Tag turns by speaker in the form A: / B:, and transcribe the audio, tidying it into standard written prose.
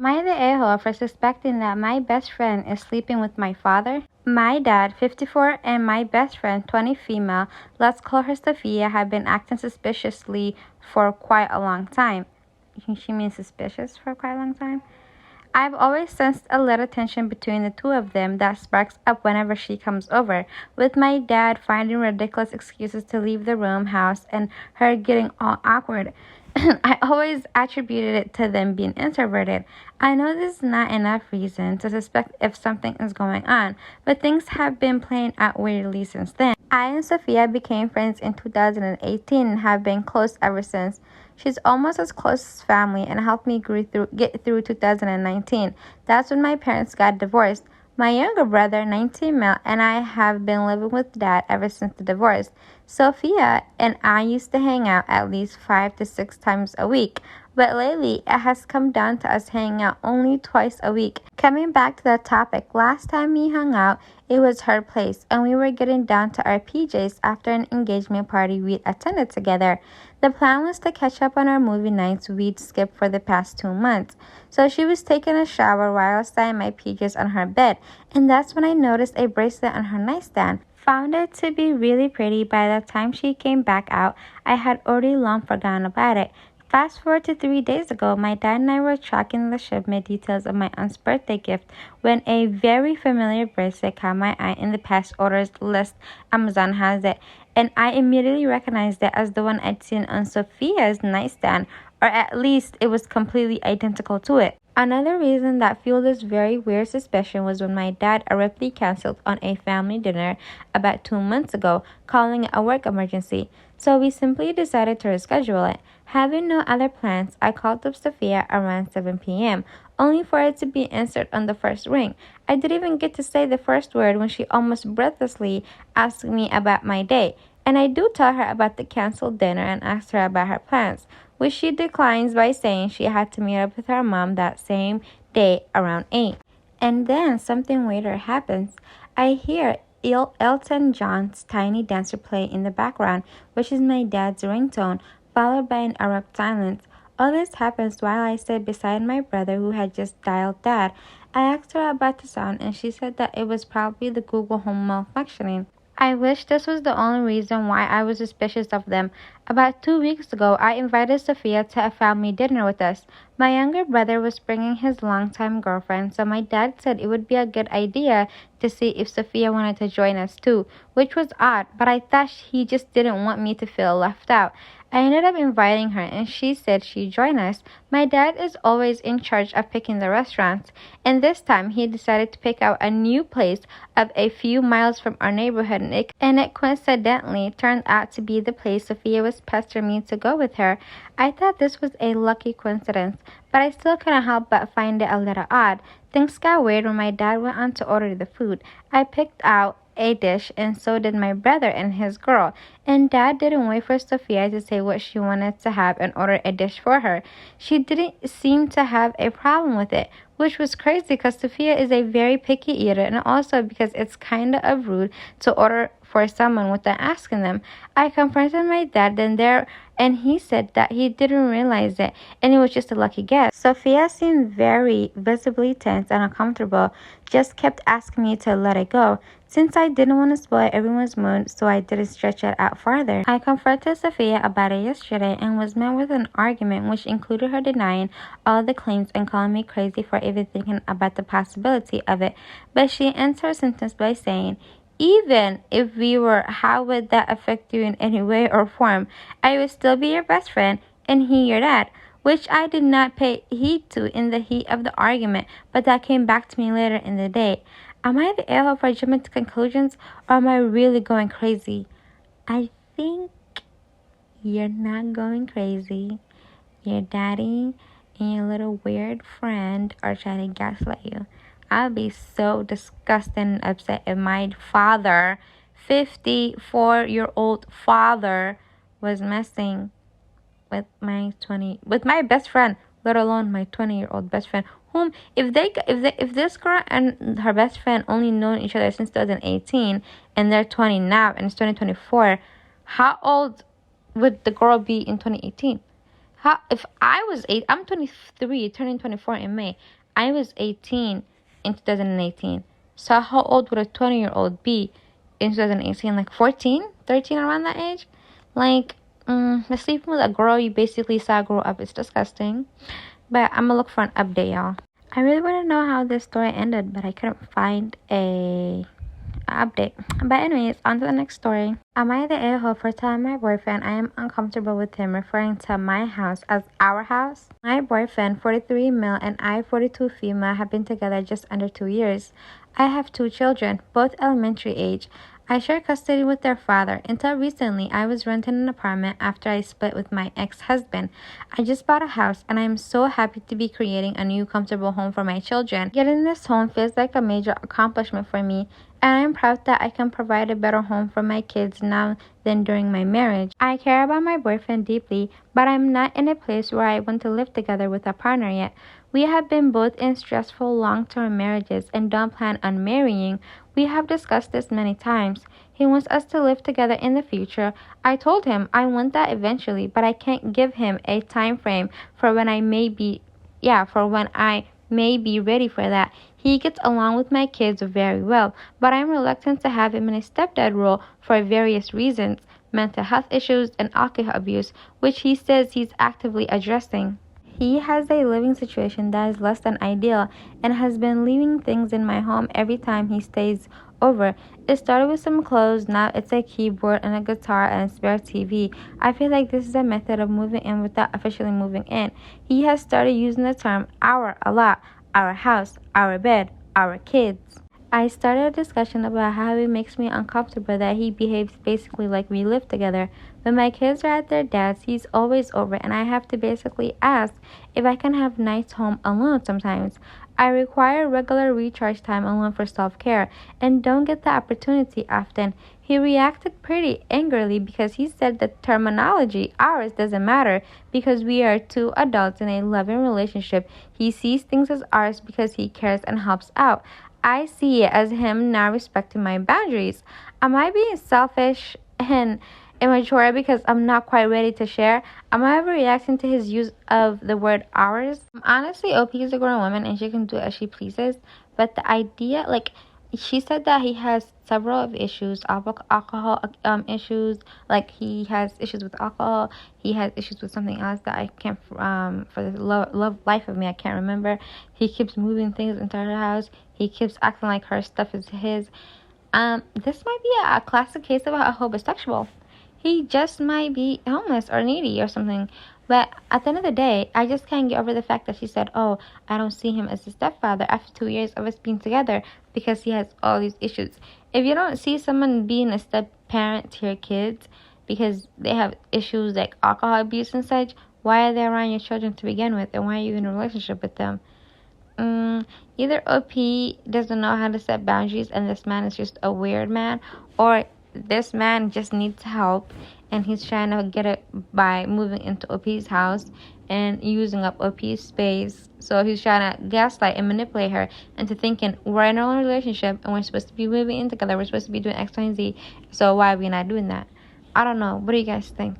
A: Am I the a-hole for suspecting that my best friend is sleeping with my father? My dad, 54, and my best friend, 20 female, let's call her Sophia, have been acting suspiciously for quite a long time. She means suspicious for quite a long time? I've always sensed a little tension between the two of them that sparks up whenever she comes over, with my dad finding ridiculous excuses to leave the house, and her getting all awkward. I always attributed it to them being introverted. I know this is not enough reason to suspect if something is going on, but things have been playing out weirdly since then. I and Sophia became friends in 2018 and have been close ever since. She's almost as close as family and helped me get through 2019. That's when my parents got divorced. My younger brother, 19 male, and I have been living with dad ever since the divorce. Sophia and I used to hang out at least 5 to 6 times a week, but lately it has come down to us hanging out only twice a week. Coming back to that topic, last time we hung out, it was her place, and we were getting down to our PJs after an engagement party we'd attended together. The plan was to catch up on our movie nights we'd skipped for the past 2 months. So she was taking a shower while I was tying my PJs on her bed, and that's when I noticed a bracelet on her nightstand. Found it to be really pretty. By the time she came back out, I had already long forgotten about it. Fast forward to 3 days ago, my dad and I were tracking the shipment details of my aunt's birthday gift when a very familiar bracelet caught my eye in the past orders list. Amazon has it, and I immediately recognized it as the one I'd seen on Sophia's nightstand, or at least it was completely identical to it. Another reason that fueled this very weird suspicion was when my dad abruptly canceled on a family dinner about 2 months ago, calling it a work emergency. So we simply decided to reschedule it. Having no other plans, I called up Sophia around 7 p.m., only for it to be answered on the first ring. I didn't even get to say the first word when she almost breathlessly asked me about my day. And I do tell her about the canceled dinner and ask her about her plans, which she declines by saying she had to meet up with her mom that same day around 8. And then something weirder happens. I hear Elton John's Tiny Dancer play in the background, which is my dad's ringtone, followed by an abrupt silence. All this happens while I sit beside my brother who had just dialed dad. I asked her about the sound, and she said that it was probably the Google Home malfunctioning. I wish this was the only reason why I was suspicious of them. About 2 weeks ago, I invited Sophia to a family dinner with us. My younger brother was bringing his longtime girlfriend, so my dad said it would be a good idea to see if Sophia wanted to join us too, which was odd, but I thought he just didn't want me to feel left out. I ended up inviting her, and she said she'd join us. My dad is always in charge of picking the restaurants, and this time he decided to pick out a new place of a few miles from our neighborhood, and it coincidentally turned out to be the place Sophia was pestering me to go with her. I thought this was a lucky coincidence, but I still couldn't help but find it a little odd. Things got weird when my dad went on to order the food. I picked out a dish, and so did my brother and his girl, and dad didn't wait for Sophia to say what she wanted to have and order a dish for her. She didn't seem to have a problem with it, which was crazy because Sophia is a very picky eater, and also because it's kind of rude to order for someone without asking them. I confronted my dad then there, and he said that he didn't realize it and it was just a lucky guess. Sophia seemed very visibly tense and uncomfortable, just kept asking me to let it go, since I didn't want to spoil everyone's mood, so I didn't stretch it out farther. I confronted Sophia about it yesterday and was met with an argument which included her denying all the claims and calling me crazy for even thinking about the possibility of it. But she ends her sentence by saying, "Even if we were, how would that affect you in any way or form? I would still be your best friend and he your dad," which I did not pay heed to in the heat of the argument, but that came back to me later in the day. Am I the a-hole for jumping to conclusions, or am I really going crazy? I think you're not going crazy. Your daddy and your little weird friend are trying to gaslight you. I'll be so disgusted and upset if my father, 54-year-old father, was messing with my best friend, let alone my 20-year-old best friend. Whom, if this girl and her best friend only known each other since 2018, and they're 20 now, and it's 2024, how old would the girl be in 2018? How if I was eight? I'm 23, turning 24 in May. I was 18 in 2018. So how old would a 20-year-old be in 2018? Like 14, 13, around that age? Like, sleeping with a girl you basically saw grow up is disgusting. But I'm gonna look for an update, y'all. I really want to know how this story ended, but I couldn't find a update. But anyways, on to the next story. Am I the a-hole for telling my boyfriend I am uncomfortable with him referring to my house as our house? My boyfriend, 43 male, and I, 42 female, have been together just under 2 years. I have 2 children, both elementary age. I share custody with their father. Until recently, I was renting an apartment after I split with my ex-husband. I just bought a house, and I am so happy to be creating a new comfortable home for my children. Getting this home feels like a major accomplishment for me, and I am proud that I can provide a better home for my kids now than during my marriage. I care about my boyfriend deeply, but I'm not in a place where I want to live together with a partner yet. We have been both in stressful long-term marriages and don't plan on marrying. We have discussed this many times. He wants us to live together in the future. I told him I want that eventually, but I can't give him a time frame for when I may be ready for that. He gets along with my kids very well, but I'm reluctant to have him in a stepdad role for various reasons: mental health issues and alcohol abuse, which he says he's actively addressing. He has a living situation that is less than ideal and has been leaving things in my home every time he stays over. It started with some clothes, now it's a keyboard and a guitar and a spare TV. I feel like this is a method of moving in without officially moving in. He has started using the term our a lot: our house, our bed, our kids. I started a discussion about how it makes me uncomfortable that he behaves basically like we live together. When my kids are at their dad's, he's always over, and I have to basically ask if I can have nights home alone sometimes. I require regular recharge time alone for self-care and don't get the opportunity often. He reacted pretty angrily because he said the terminology ours doesn't matter because we are 2 adults in a loving relationship. He sees things as ours because he cares and helps out. I see it as him not respecting my boundaries. Am I being selfish and immature because I'm not quite ready to share? Am I overreacting to his use of the word ours? Honestly, OP is a grown woman and she can do as she pleases. But the idea, like, she said that he has several of issues, alcohol issues. Like, he has issues with alcohol. He has issues with something else that I can't, for the life of me, I can't remember. He keeps moving things into her house. He keeps acting like her stuff is his. This might be a classic case of a homosexual. He just might be homeless or needy or something. But at the end of the day, I just can't get over the fact that she said, oh, I don't see him as a stepfather after 2 years of us being together because he has all these issues. If you don't see someone being a step parent to your kids because they have issues like alcohol abuse and such, why are they around your children to begin with, and why are you in a relationship with them? Either OP doesn't know how to set boundaries and this man is just a weird man, or this man just needs help and he's trying to get it by moving into OP's house and using up OP's space. So he's trying to gaslight and manipulate her into thinking we're in a relationship and we're supposed to be moving in together. We're supposed to be doing X, Y, and Z. So why are we not doing that? I don't know. What do you guys think?